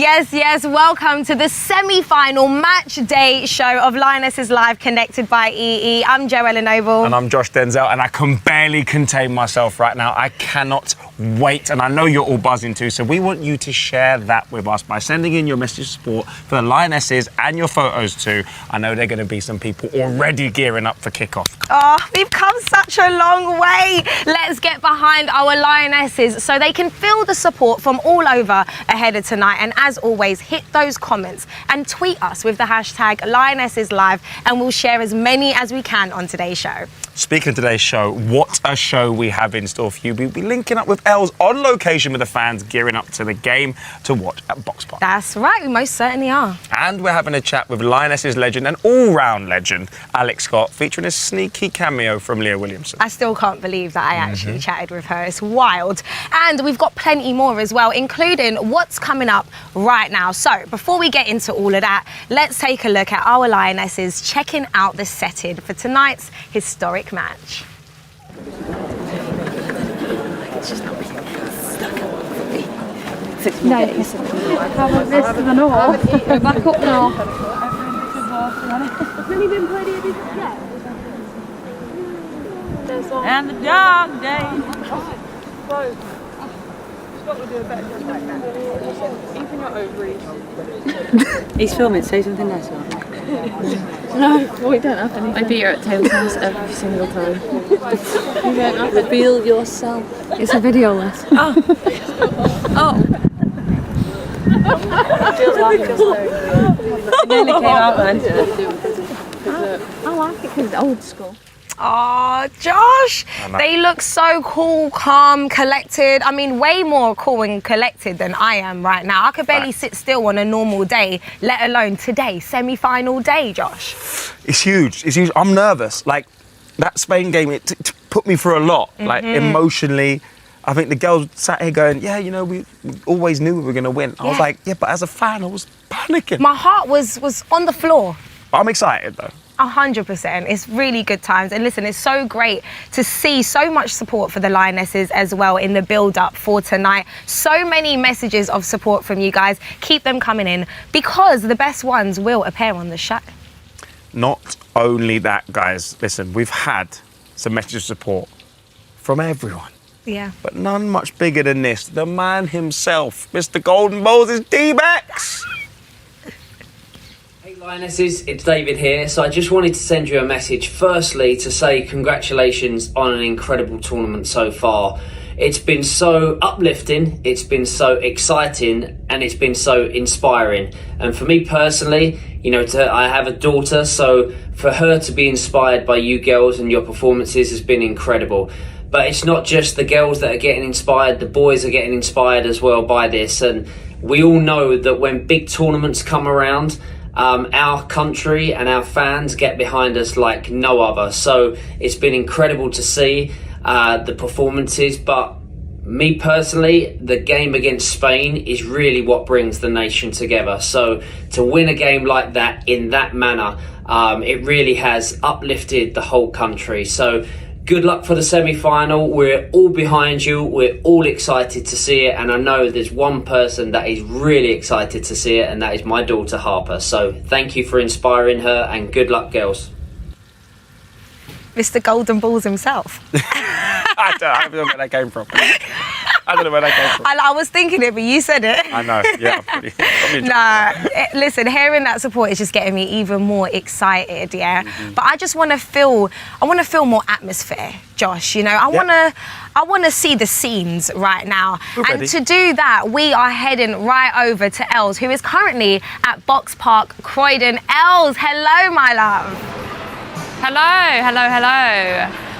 Yes. Welcome to the semi-final match day show of Lionesses Live, connected by EE. I'm Joelah Noble. And I'm Josh Denzel, and I can barely contain myself right now. I cannot wait, and I know you're all buzzing too, so we want you to share that with us by sending in your message of support for the Lionesses and your photos too. I know there are going to be some people already gearing up for kickoff. Oh, we've come such a long way. Let's get behind our Lionesses so they can feel the support from all over ahead of tonight. And as always, hit those comments and tweet us with the hashtag Lionesses Live, and we'll share as many as we can on today's show. Speaking of today's show, what a show we have in store for you. We'll be linking up with Els on location with the fans gearing up to the game to watch at Box Park. That's right, we most certainly are. And we're having a chat with Lionesses legend and all-round legend, Alex Scott, featuring a sneaky cameo from Leah Williamson. I still can't believe that I actually chatted with her. It's wild. And we've got plenty more as well, including what's coming up right now. So before we get into all of that, let's take a look at our Lionesses checking out the setting for tonight's historic match. No, haven't missed the north. We're back up north. Have you been playing anything yet? And the dog days. He's filming, say something nice about me. No, we don't have any. I beat her at Taylor's house every single time. You don't have to Reveal yourself. It's a video list. Oh. It nearly came out then. I like it because it's old school. Oh, Josh, they look so cool, calm, collected. I mean, way more cool and collected than I am right now. I could barely sit still on a normal day, let alone today, semi-final day, Josh. It's huge. It's huge. I'm nervous. Like, that Spain game, it put me through a lot. Like, emotionally. I think the girls sat here going, yeah, you know, we always knew we were going to win. I was like, yeah, but as a fan, I was panicking. My heart was on the floor. But I'm excited, though. 100%. It's really good times. And listen, it's so great to see so much support for the Lionesses as well in the build-up for tonight. So many messages of support from you guys. Keep them coming in because the best ones will appear on the show. Not only that, guys, listen, we've had some messages of support from everyone. Yeah. But none much bigger than this. The man himself, Mr. Golden Balls, is D-Max. Hey Lionesses, it's David here. So I just wanted to send you a message. Firstly, to say congratulations on an incredible tournament so far. It's been so uplifting, it's been so exciting, and it's been so inspiring. And for me personally, you know, I have a daughter, so for her to be inspired by you girls and your performances has been incredible. But it's not just the girls that are getting inspired, the boys are getting inspired as well by this. And we all know that when big tournaments come around, our country and our fans get behind us like no other. So it's been incredible to see the performances. But me personally, the game against Spain is really what brings the nation together. So to win a game like that in that manner, it really has uplifted the whole country. So good luck for the semi-final. We're all behind you. We're all excited to see it. And I know there's one person that is really excited to see it, and that is my daughter, Harper. So thank you for inspiring her, and good luck, girls. Mr. Golden Balls himself. I don't know where that came from. I don't know where that came from. I was thinking it, but you said it. I know, yeah. Listen, hearing that support is just getting me even more excited, yeah? But I just want to feel more atmosphere, Josh, you know? I want to see the scenes right now. And to do that, we are heading right over to Els, who is currently at Box Park, Croydon. Els, hello, my love. Hello.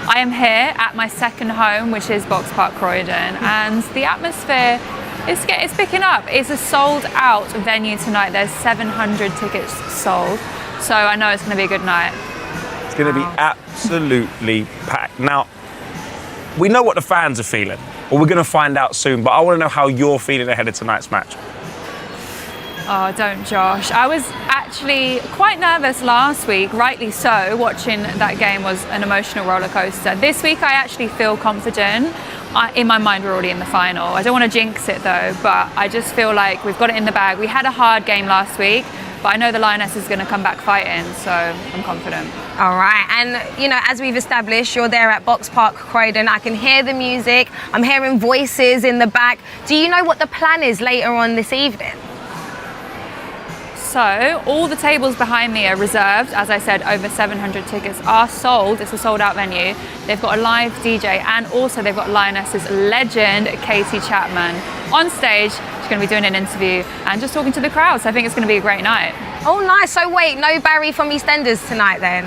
I am here at my second home, which is Box Park Croydon, and the atmosphere is picking up. It's a sold-out venue tonight. There's 700 tickets sold, so I know it's going to be a good night. It's going to be absolutely packed. Now, we know what the fans are feeling, or we're going to find out soon, but I want to know how you're feeling ahead of tonight's match. Oh, don't, Josh. I was actually quite nervous last week, rightly so. Watching that game was an emotional roller coaster. This week I actually feel confident. in my mind, we're already in the final. I don't want to jinx it though, but I just feel like we've got it in the bag. We had a hard game last week, but I know the Lioness is going to come back fighting, so I'm confident. All right, and you know, as we've established, you're there at Box Park Croydon. I can hear the music. I'm hearing voices in the back. Do you know what the plan is later on this evening? So all the tables behind me are reserved. As I said, over 700 tickets are sold. It's a sold out venue. They've got a live DJ, and also they've got Lionesses legend Katie Chapman on stage. She's going to be doing an interview and just talking to the crowd. So I think it's going to be a great night. Oh, nice. So wait, no Barry from EastEnders tonight then?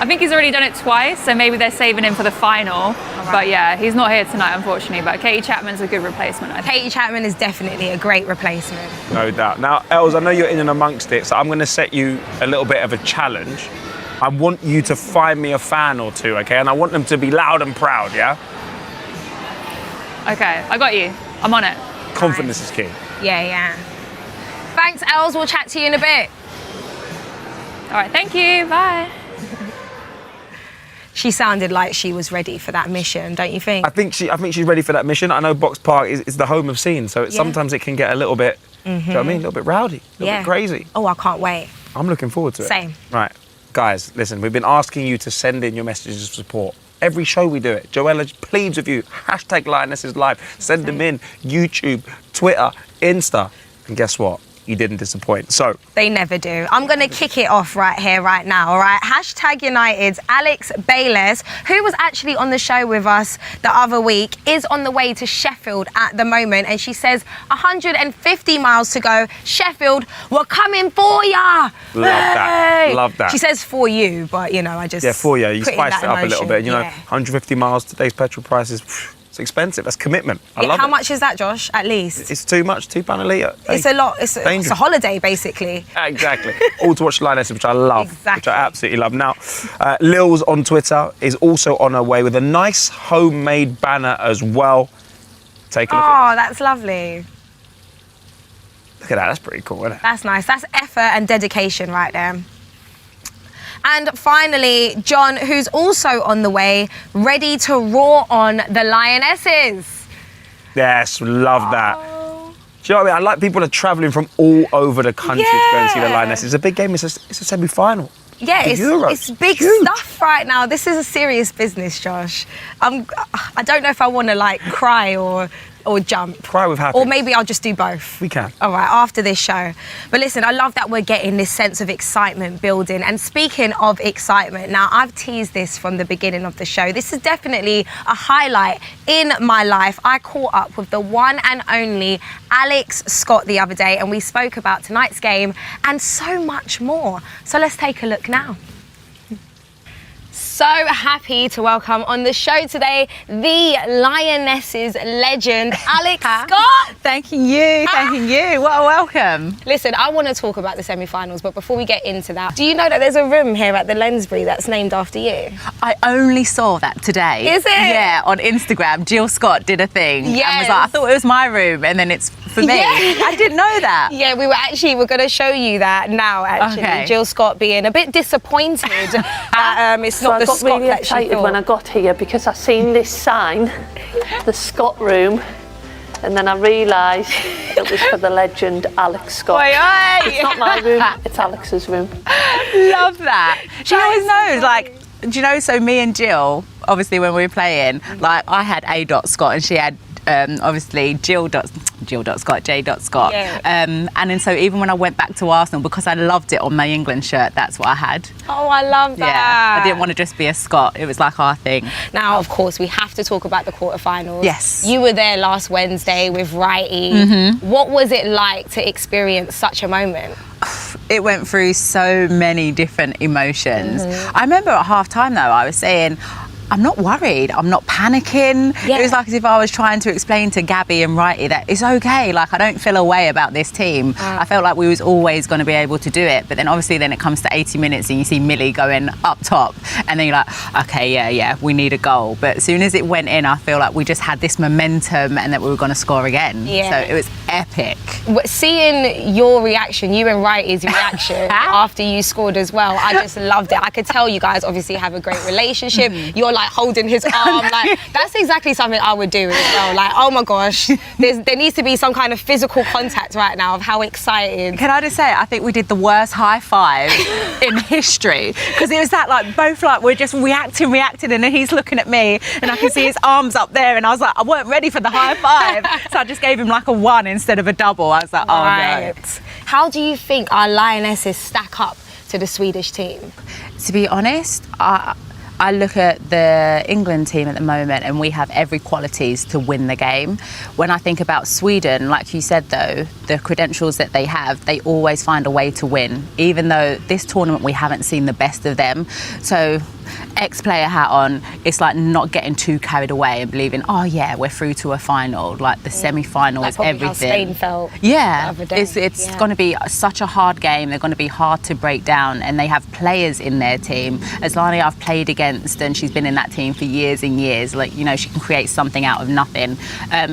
I think he's already done it twice, so maybe they're saving him for the final. Right. But yeah, he's not here tonight, unfortunately. But Katie Chapman's a good replacement, I think. Katie Chapman is definitely a great replacement. No doubt. Now, Els, I know you're in and amongst it, so I'm going to set you a little bit of a challenge. I want you to find me a fan or two, okay? And I want them to be loud and proud, yeah? Okay, I got you. I'm on it. Confidence is key. Yeah. Thanks, Els. We'll chat to you in a bit. All right, thank you. Bye. She sounded like she was ready for that mission, don't you think? I think she's ready for that mission. I know Box Park is the home of scenes, so sometimes it can get a little bit, do you know what I mean? A little bit rowdy, a little bit crazy. Oh, I can't wait. I'm looking forward to it. Same. Right, guys, listen, we've been asking you to send in your messages of support. Every show we do it. Joelah pleads with you, hashtag Lionesses Live. Send them in, YouTube, Twitter, Insta. And guess what? You didn't disappoint. So they never do. I'm going to kick it off right here, right now, all right? Hashtag United's Alex Bayless, who was actually on the show with us the other week, is on the way to Sheffield at the moment. And she says, 150 miles to go. Sheffield, we're coming for ya. Love that. Love that. She says for you, but, you know, I just... Yeah, for you. You spiced it up a little bit. You know, yeah. 150 miles, today's petrol prices... It's expensive. That's commitment. I love it. How much is that, Josh, at least? It's too much. £2 a litre. It's a lot. It's a holiday, basically. Exactly. All to watch Lionesses, which I love. Exactly. Which I absolutely love. Now, Lil's on Twitter is also on her way with a nice homemade banner as well. Take a look at it. Oh, that's lovely. Look at that. That's pretty cool, isn't it? That's nice. That's effort and dedication right there. And finally, John, who's also on the way, ready to roar on the Lionesses. Yes, love that. Do you know what I mean? I like people are travelling from all over the country to go and see the Lionesses. It's a big game. It's a semi-final. Yeah, it's big huge stuff right now. This is a serious business, Josh. I don't know if I want to like cry or jump. Cry with happiness. Or maybe I'll just do both. We can. All right, after this show. But listen, I love that we're getting this sense of excitement building. And speaking of excitement, now I've teased this from the beginning of the show. This is definitely a highlight in my life. I caught up with the one and only Alex Scott the other day, and we spoke about tonight's game and so much more. So let's take a look now. So happy to welcome on the show today the Lionesses legend, Alex Scott. Thanking you. What a welcome. Listen, I want to talk about the semi-finals, but before we get into that, do you know that there's a room here at the Lensbury that's named after you? I only saw that today. Is it? Yeah, on Instagram. Jill Scott did a thing and Yes. was like, I thought it was my room, and then it's for me. Yeah. I didn't know that. Yeah, we're going to show you that now, actually. Okay. Jill Scott being a bit disappointed that it's not the I got Scott really that she excited thought. when I got here because I seen this sign, the Scott room, and then I realised it was for the legend Alex Scott. Oi, oi. It's not my room, it's Alex's room. Love that. She always knows, like, do you know, so me and Jill, obviously when we were playing, like I had A. Scott and she had obviously J. Scott. Yeah. And then so even when I went back to Arsenal, because I loved it on my England shirt, that's what I had. Oh, I love that. Yeah, I didn't want to just be a Scot. It was like our thing. Now, of course, we have to talk about the quarterfinals. Yes. You were there last Wednesday with Righty. Mm-hmm. What was it like to experience such a moment? It went through so many different emotions. Mm-hmm. I remember at half time though, I was saying, I'm not worried, I'm not panicking. Yeah. It was like as if I was trying to explain to Gabby and Righty that it's okay, like I don't feel a way about this team. I felt like we was always going to be able to do it, but then obviously then it comes to 80 minutes and you see Millie going up top and then you're like, okay, yeah, we need a goal. But as soon as it went in, I feel like we just had this momentum and that we were going to score again. Yeah. So it was epic. Seeing your reaction, you and Righty's reaction after you scored as well, I just loved it. I could tell you guys obviously have a great relationship. You're like holding his arm. Like that's exactly something I would do as well. Like, oh my gosh, there needs to be some kind of physical contact right now of how excited. Can I just say, I think we did the worst high five in history, because it was that like both like we're just reacting, and then he's looking at me, and I can see his arms up there, and I was like, I weren't ready for the high five, so I just gave him like a 1 instead of a double. I was like, oh no. How do you think our Lionesses stack up to the Swedish team? To be honest, I look at the England team at the moment and we have every qualities to win the game. When I think about Sweden, like you said though, the credentials that they have, they always find a way to win, even though this tournament we haven't seen the best of them. So ex-player hat on, it's like not getting too carried away and believing, oh yeah, we're through to a final. Like the semi-final is everything. How Spain felt. Yeah, it's going to be such a hard game. They're going to be hard to break down, and they have players in their team. Aslani I've played against, and she's been in that team for years and years. Like, you know, she can create something out of nothing.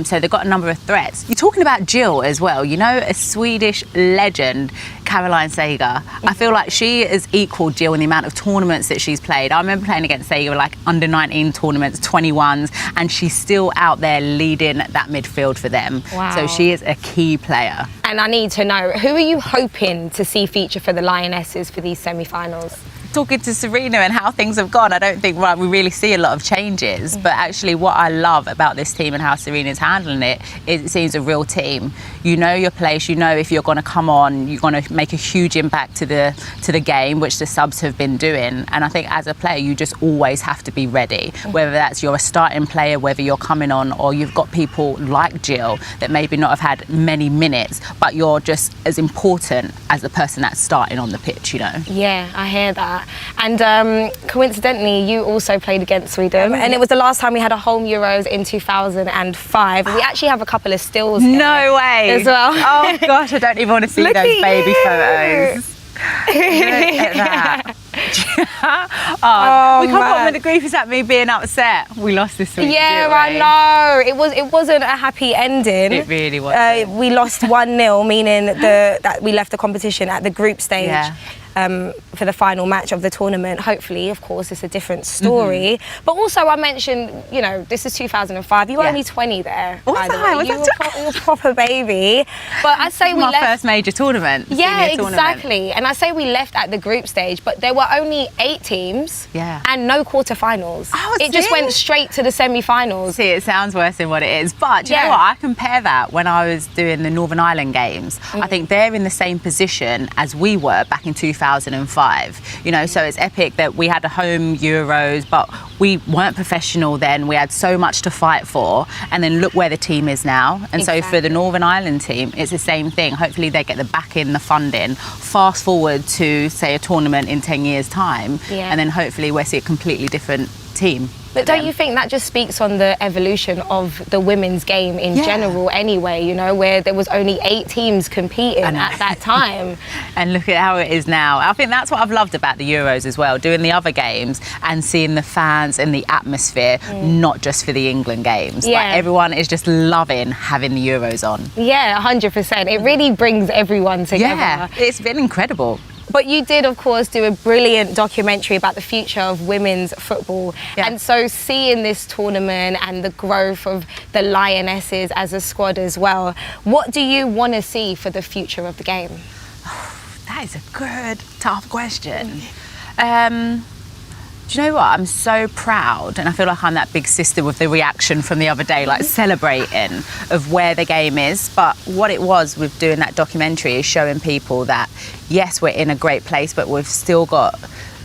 So they've got a number of threats. You're talking about Jill as well, you know, a Swedish legend, Caroline Seger. I feel like she is equal Jill in the amount of tournaments that she's played. I remember playing against Seger like under 19 tournaments, 21s, and she's still out there leading that midfield for them. Wow. So she is a key player. And I need to know, who are you hoping to see feature for the Lionesses for these semi-finals? Talking to Serena and how things have gone, I don't think we really see a lot of changes. But actually what I love about this team and how Serena's handling it is it seems a real team. You know your place, you know if you're going to come on, you're going to make a huge impact to the game, which the subs have been doing. And I think as a player, you just always have to be ready. Whether that's you're a starting player, whether you're coming on, or you've got people like Jill that maybe not have had many minutes, but you're just as important as the person that's starting on the pitch, you know? Yeah, I hear that. And coincidentally, you also played against Sweden, and it was the last time we had a home Euros in 2005. We actually have a couple of stills here no way as well. Oh gosh, I don't even want to see those baby photos. Look at that. We can't put the grief is at me being upset. We lost this week. Yeah, I know. It wasn't a happy ending. It really was. We lost 1-0, meaning that we left the competition at the group stage. Yeah. For the final match of the tournament. Hopefully, of course, it's a different story. But also, I mentioned, you know, this is 2005. You were only 20 there. By the way. You were a proper baby. But I say we left. My first major tournament. Yeah, exactly. And I say we left at the group stage, but there were only 8 teams. Yeah. And no quarterfinals. Oh, it just went straight to the semi-finals. See, it sounds worse than what it is. But do you know what? I compare that when I was doing the Northern Ireland games. I think they're in the same position as we were back in 2005. You know, so it's epic that we had a home Euros, but we weren't professional then. We had so much to fight for, and then look where the team is now. And so for the Northern Ireland team, it's the same thing. Hopefully they get the backing, the funding. Fast forward to, say, a tournament in 10 years' time, and then hopefully we'll see a completely different team. But don't you think that just speaks on the evolution of the women's game in general anyway, you know, where there was only 8 teams competing at that time. And look at how it is now. I think that's what I've loved about the Euros as well, doing the other games and seeing the fans and the atmosphere, not just for the England games. Like everyone is just loving having the Euros on. Yeah, 100%. It really brings everyone together. Yeah, it's been incredible. But you did, of course, do a brilliant documentary about the future of women's football. And so seeing this tournament and the growth of the Lionesses as a squad as well, what do you want to see for the future of the game? That is a good, tough question. Do you know what? I'm so proud, and I feel like I'm that big sister with the reaction from the other day, like celebrating of where the game is. But what it was with doing that documentary is showing people that, yes, we're in a great place, but we've still got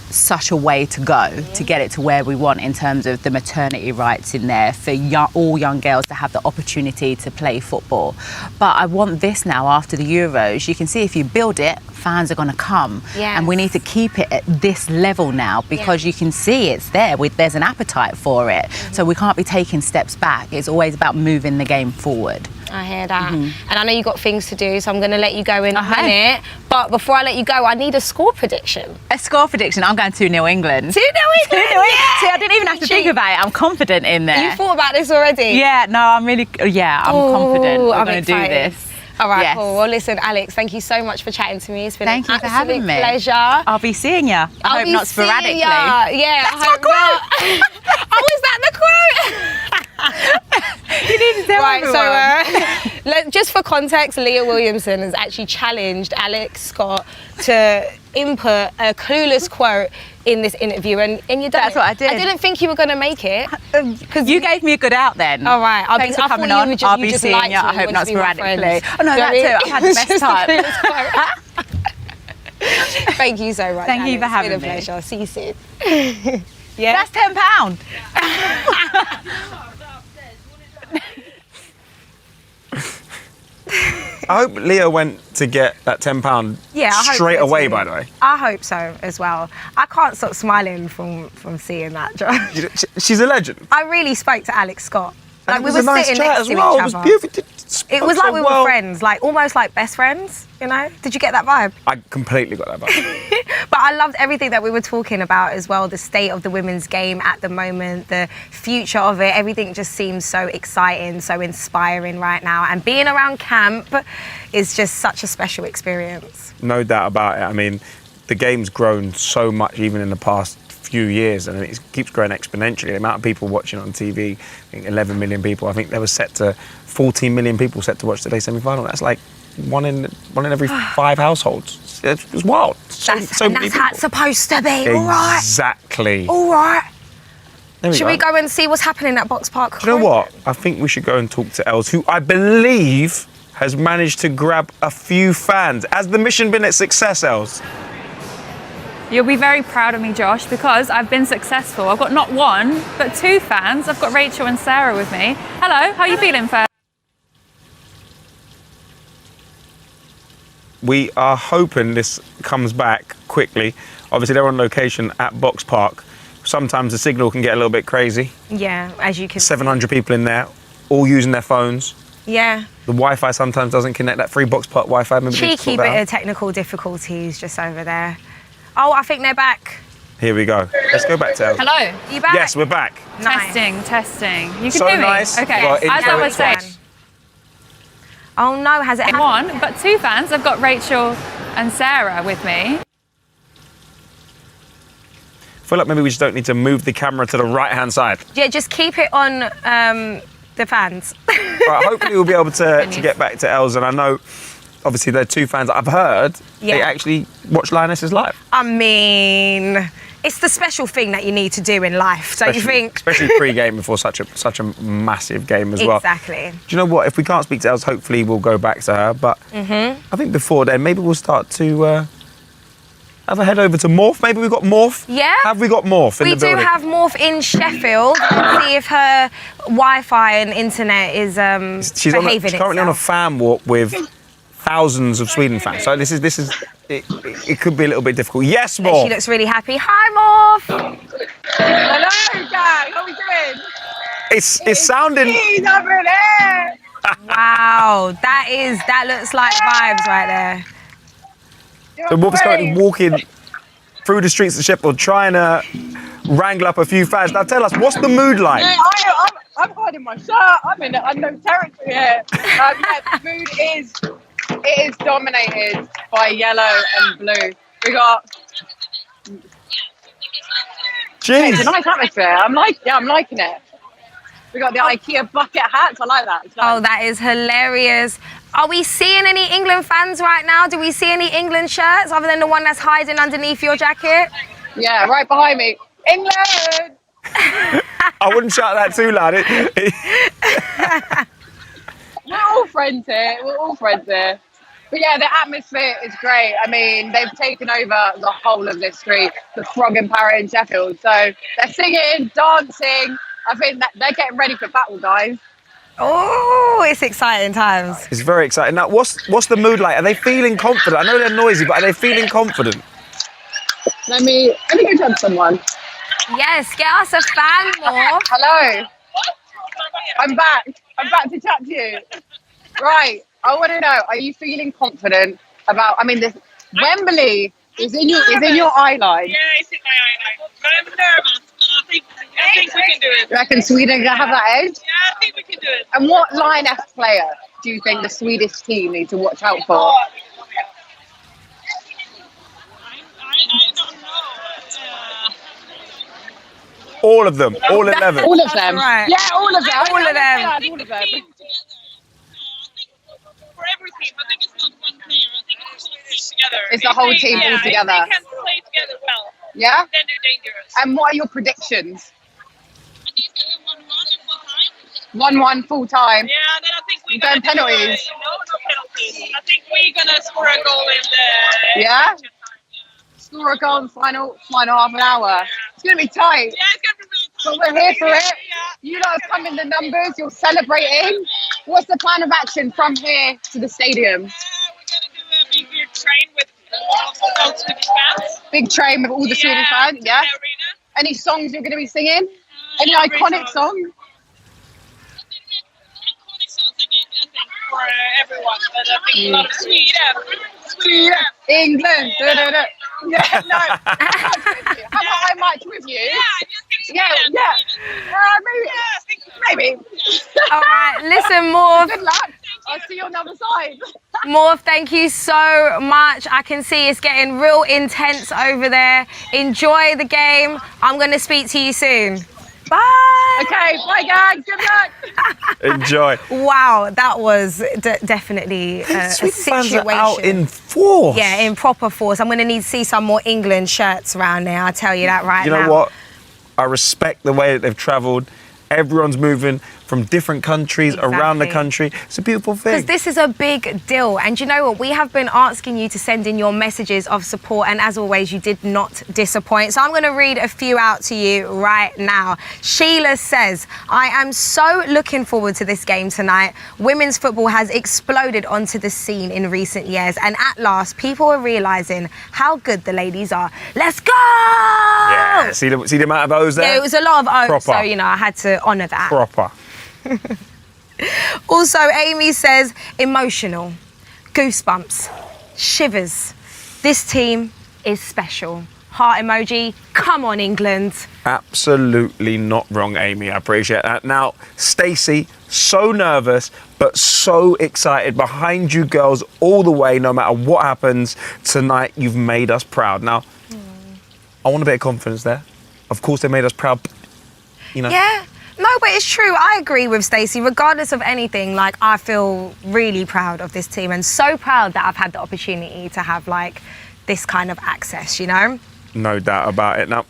such a way to go to get it to where we want in terms of the maternity rights in there for all young girls to have the opportunity to play football. But I want this now after the Euros. You can see if you build it, fans are going to come. And we need to keep it at this level now because you can see it's there. There's an appetite for it. So we can't be taking steps back. It's always about moving the game forward. I hear that. And I know you've got things to do, so I'm going to let you go in a minute. But before I let you go, I need a score prediction. A score prediction? I'm going 2-0 England. 2-0 England? 2-0 See, I didn't even have to think about it. I'm confident in there. You thought about this already? Yeah, no, I'm really, I'm confident we're going to do this. All right, Yes. cool. Well, listen, Alex, thank you so much for chatting to me. It's been Thank an you for having absolute me. pleasure. I'll be seeing you. I hope not sporadically. Yeah, That's I hope not. Oh, is that the quote? You need to tell everyone. So just for context, Leah Williamson has actually challenged Alex Scott to input a clueless quote in this interview, and you done That's it. what I did. I didn't think you were going to make it. Because you gave me a good out then. All right. Thanks for I coming thought on. You just, I'll you be just seeing liked you. I me, hope wanted not to be my sporadically. friend. Oh no, Do you that know too. what I've had the best time. I mean? Thank you so much. Thank you for Alex. having It's been a me. pleasure. See you soon. Yeah. That's £10. I hope Leah went to get that £10 Yeah, I hope straight so away, too. by the way. I hope so as well. I can't stop smiling from seeing that, Josh. You know, she's a legend. I really spoke to Alex Scott. Like, And it we was were a nice sitting chat next as to well. each It was other. beautiful. It was like we were friends, like almost like best friends, you know? Did you get that vibe? I completely got that vibe. But I loved everything that we were talking about as well, the state of the women's game at the moment, the future of it. Everything just seems so exciting, so inspiring right now. And being around camp is just such a special experience. No doubt about it. I mean, the game's grown so much even in the past few years, and it keeps growing exponentially. The amount of people watching on TV, I think 11 million people. I think there was set to 14 million people set to watch today's semi-final. That's like one in every 5 households. It's wild. That's how it's supposed to be, all right? Exactly. All right. Should we go go and see what's happening at Box Park? Do you know what? I think we should go and talk to Els, who I believe has managed to grab a few fans. Has the mission been a success, Els? You'll be very proud of me, Josh, because I've been successful. I've got not one, but 2 fans. I've got Rachel and Sarah with me. Hello, how are you feeling first? We are hoping this comes back quickly. Obviously, they're on location at Box Park. Sometimes the signal can get a little bit crazy. Yeah, as you can 700 people in there, all using their phones. Yeah. The Wi-Fi sometimes doesn't connect. That free Box Park Wi-Fi. Maybe we need to Cheeky sort that bit out. of technical difficulties just over there. Oh, I think they're back. Here we go. Let's go back to Els. Hello. Are you back? Yes, we're back. Nice. Testing. You can So hear me? nice. Okay, Well, as I intro was saying, twice. Oh no, has it happened? 1, but 2 fans. I've got Rachel and Sarah with me. I feel like maybe we just don't need to move the camera to the right-hand side. Yeah, just keep it on the fans. Right, hopefully we'll be able to get back to Els, and I know, obviously, they're 2 fans that I've heard they actually watch Lionesses live. I mean, it's the special thing that you need to do in life, don't you think? Especially pre-game before such a massive game as well. Exactly. Do you know what? If we can't speak to Els, hopefully we'll go back to her. But I think before then, maybe we'll start to have a head over to Morph. Maybe we've got Morph. Yeah. Have we got Morph in We the do building? have Morph in Sheffield. Let's see if her Wi-Fi and internet is She's behaving currently on a itself. fan walk with thousands of Sweden fans. So this is it could be a little bit difficult. Yes, She Morph. looks really happy. Hi, Morph. Hello, gang. How we doing? It's sounding. He's over there. Wow, that looks like vibes right there. So Morph's currently walking through the streets of Sheffield, trying to wrangle up a few fans. Now tell us, what's the mood like? I'm hiding my shirt. I'm in unknown territory here. Yeah, the mood is dominated by yellow and blue. We got. Jeez. It's a nice atmosphere. I'm liking it. We got the IKEA bucket hats. I like that. It's nice. Oh, that is hilarious. Are we seeing any England fans right now? Do we see any England shirts other than the one that's hiding underneath your jacket? Yeah, right behind me. England. I wouldn't shout that too loud. We're all friends here. But yeah, the atmosphere is great. I mean, they've taken over the whole of this street, the Frog and Parrot in Sheffield. So they're singing, dancing. I think that they're getting ready for battle, guys. Oh, it's exciting times. It's very exciting. Now, what's the mood like? Are they feeling confident? I know they're noisy, but are they feeling confident? Let me go talk to someone. Yes, get us a fan, Morph. Hello. I'm back to chat to you. Right. I want to know, are you feeling confident about, I mean, this Wembley is in your eye line. Yeah, it's in my eye line. I'm nervous, but I think we can do it. You reckon Sweden can have that edge? Yeah, I think we can do it. And what Lioness player do you think the Swedish team need to watch out for? I don't know. All of them, all 11. All of them. right. Yeah, all of them. All of them. All of them. Team together. For every team, I think it's not one player. I think it's the whole team together. It's the whole team all together. If they can play together well, Yeah? then they're dangerous. And what are your predictions? I think it's going to be 1-1 full 1-1 full time. time. Yeah, and then I think we're Going going to penalties. No penalties. I think we're going to score a goal in the Yeah? extra time. Score a goal in the final half an hour. It's going to be tight. Yeah, it's going to be really But tight. we're here for it. Yeah. You lot have come in the numbers. You're celebrating. What's the plan of action from here to the stadium? We're going to do a big train with all the Swedish fans. Big train with all the Swedish fans. in Yeah? the arena. Any songs you're going to be singing? Any Every iconic song. song? Iconic songs, I think, for everyone. But I think a lot of Sweden. England. Da, da, da. Yeah, no. How about I march with you? Yeah. Maybe. All right, listen, Morph. Good luck. I'll see you on the other side. Morph, thank you so much. I can see it's getting real intense over there. Enjoy the game. I'm going to speak to you soon. Bye. Okay, bye guys. Good luck. Enjoy. Wow, that was definitely a Sweden fans situation. are out in force. Yeah, in proper force. I'm going to need to see some more England shirts around there. I'll tell you that right You now. know what? I respect the way that they've travelled. Everyone's moving from different countries around the country. It's a beautiful thing. Because this is a big deal. And you know what? We have been asking you to send in your messages of support. And as always, you did not disappoint. So I'm going to read a few out to you right now. Sheila says, I am so looking forward to this game tonight. Women's football has exploded onto the scene in recent years. And at last, people are realising how good the ladies are. Let's go! Yeah, see the amount of O's there? Yeah, it was a lot of O's. Proper. So, you know, I had to honour that. Proper. Also, Amy says, emotional, goosebumps, shivers. This team is special. Heart emoji, come on, England. Absolutely not wrong, Amy. I appreciate that. Now, Stacey, so nervous, but so excited. Behind you girls all the way, no matter what happens tonight, you've made us proud. Now, I want a bit of confidence there. Of course, they made us proud, but, you know. Yeah. No, but it's true. I agree with Stacey. Regardless of anything, like, I feel really proud of this team and so proud that I've had the opportunity to have, like, this kind of access, you know? No doubt about it. Now,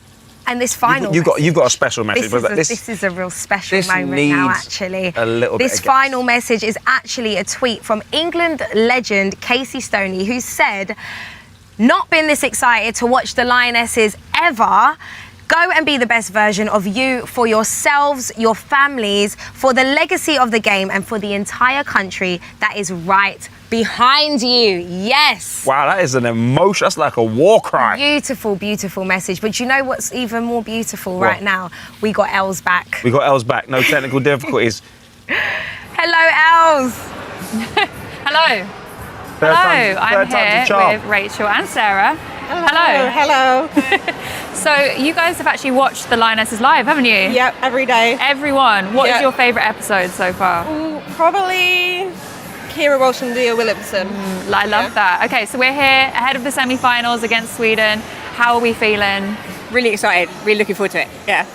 And this final you've got a special message. This is a real special moment now, needs actually. a little bit This of final message is actually a tweet from England legend Casey Stoney, who said, not been this excited to watch the Lionesses ever. Go and be the best version of you for yourselves, your families, for the legacy of the game, and for the entire country that is right behind you. Yes. Wow, that is an emotion. That's like a war cry. Beautiful, beautiful message. But you know what's even more beautiful right now? We got Els back. We got Els back. No technical difficulties. Hello, Els. Hello. Hello, I'm here with Rachel and Sarah. Hello. So you guys have actually watched the Lionesses live, haven't you? Yep, every day. Everyone. What is your favourite episode so far? Probably Kira Walsh and Leah Williamson. I love that. Okay, so we're here ahead of the semi-finals against Sweden. How are we feeling? Really excited. Really looking forward to it. Yeah.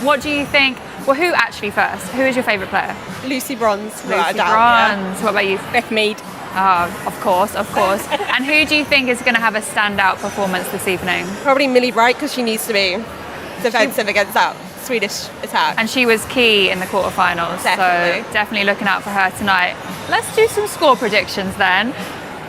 What do you think? Well, who actually first? Who is your favourite player? Lucy Bronze. Lucy Bronze. What about you? Beth Mead. Of course. And who do you think is going to have a standout performance this evening? Probably Millie Bright, because she needs to be defensive against that Swedish attack. And she was key in the quarterfinals, Definitely. so definitely looking out for her tonight. Let's do some score predictions then.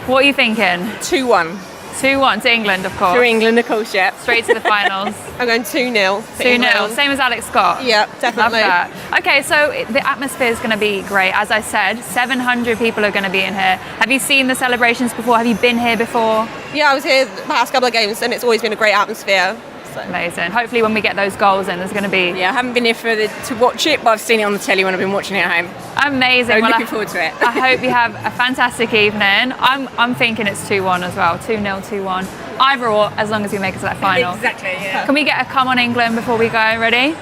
What are you thinking? 2-1. 2-1 to England, of course. To England, of course, yeah. Straight to the finals. I'm going 2-0. 2-0, same as Alex Scott. Yeah, definitely. Love that. Okay, so the atmosphere is going to be great. As I said, 700 people are going to be in here. Have you seen the celebrations before? Have you been here before? Yeah, I was here the past couple of games and it's always been a great atmosphere. So. Amazing. Hopefully when we get those goals in, there's going to be... Yeah, I haven't been here to watch it, but I've seen it on the telly when I've been watching it at home. Amazing. So looking forward to it. I hope you have a fantastic evening. I'm thinking it's 2-1 as well. 2-0, 2-1. Either or, as long as we make it to that final. Exactly, yeah. Can we get a come on England before we go? Ready?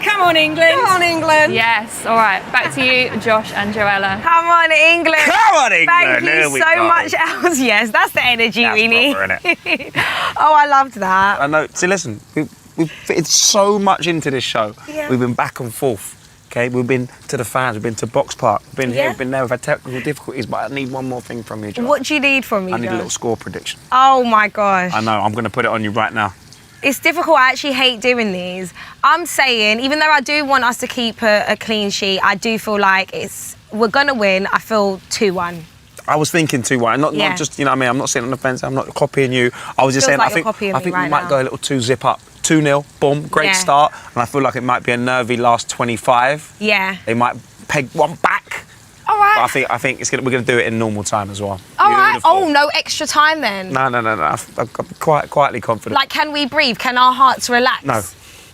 Come on, England. Come on, England. Yes. All right. Back to you, Josh and Joelah. Come on, England. Come on, England. Thank There you we so go. much, Els. Yes, that's the energy That's we need. proper, innit? Oh, I loved that. I know. See, listen, we've fitted so much into this show. Yeah. We've been back and forth. Okay, we've been to the fans, we've been to Box Park, we've been here, Yeah. we've been there, we've had technical difficulties, but I need one more thing from you, Joe. What do you need from me, I need a Josh? little score prediction. Oh my gosh. I know, I'm going to put it on you right now. It's difficult. I actually hate doing these. I'm saying, even though I do want us to keep a clean sheet, I do feel like we're going to win. I feel 2-1. I was thinking 2-1, not Yeah. just, you know what I mean, I'm not sitting on the fence, I'm not copying you. I was just Feels saying, like I you're copying think me right we might now. go a little 2-zip up. 2-0, boom, great Yeah. start. And I feel like it might be a nervy last 25. Yeah. They might peg one back. All right. But I think we're going to do it in normal time as well. All You would right. have Oh, thought. no extra time then. No. I'm quietly confident. Like, can we breathe? Can our hearts relax? No.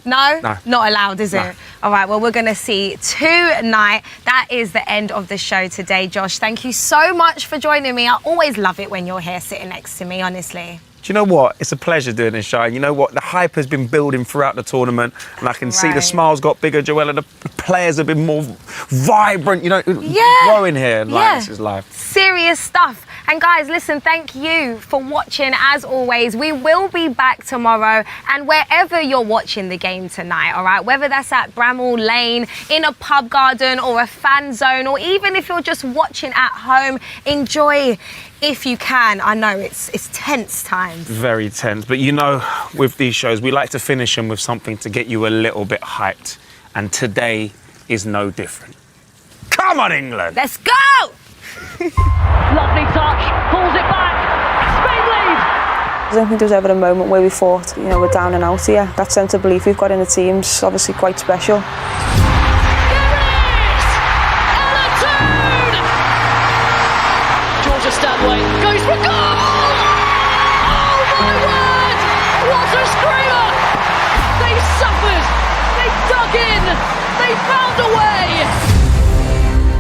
No? No. Not allowed, is No. it? All right, well, we're going to see tonight. That is the end of the show today, Josh. Thank you so much for joining me. I always love it when you're here sitting next to me, honestly. Do you know what? It's a pleasure doing this show. And you know what? The hype has been building throughout the tournament. And I can see the Right. smiles got bigger, Joelah. The players have been more vibrant, you know, Yeah. growing here. And Yeah. this is live. Serious stuff. And guys, listen, thank you for watching as always. We will be back tomorrow and wherever you're watching the game tonight, all right? Whether that's at Bramall Lane, in a pub garden or a fan zone, or even if you're just watching at home, enjoy if you can. I know it's tense times. Very tense. But you know, with these shows, we like to finish them with something to get you a little bit hyped. And today is no different. Come on, England! Let's go! Lovely touch, pulls it back. Spain lead. I don't think there was ever a moment where we thought, you know, we're down and out here. That sense of belief we've got in the team's obviously quite special. Georgia Stanway goes for goal! Oh my word! What a screamer! They suffered, they dug in, they found a way!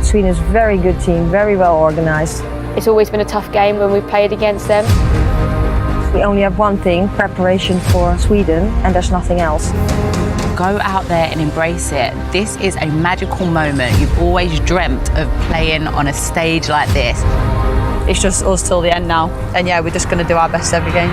Sweden is a very good team, very well organised. It's always been a tough game when we played against them. We only have one thing, preparation for Sweden, and there's nothing else. Go out there and embrace it. This is a magical moment. You've always dreamt of playing on a stage like this. It's just us till the end now. And yeah, we're just going to do our best every game.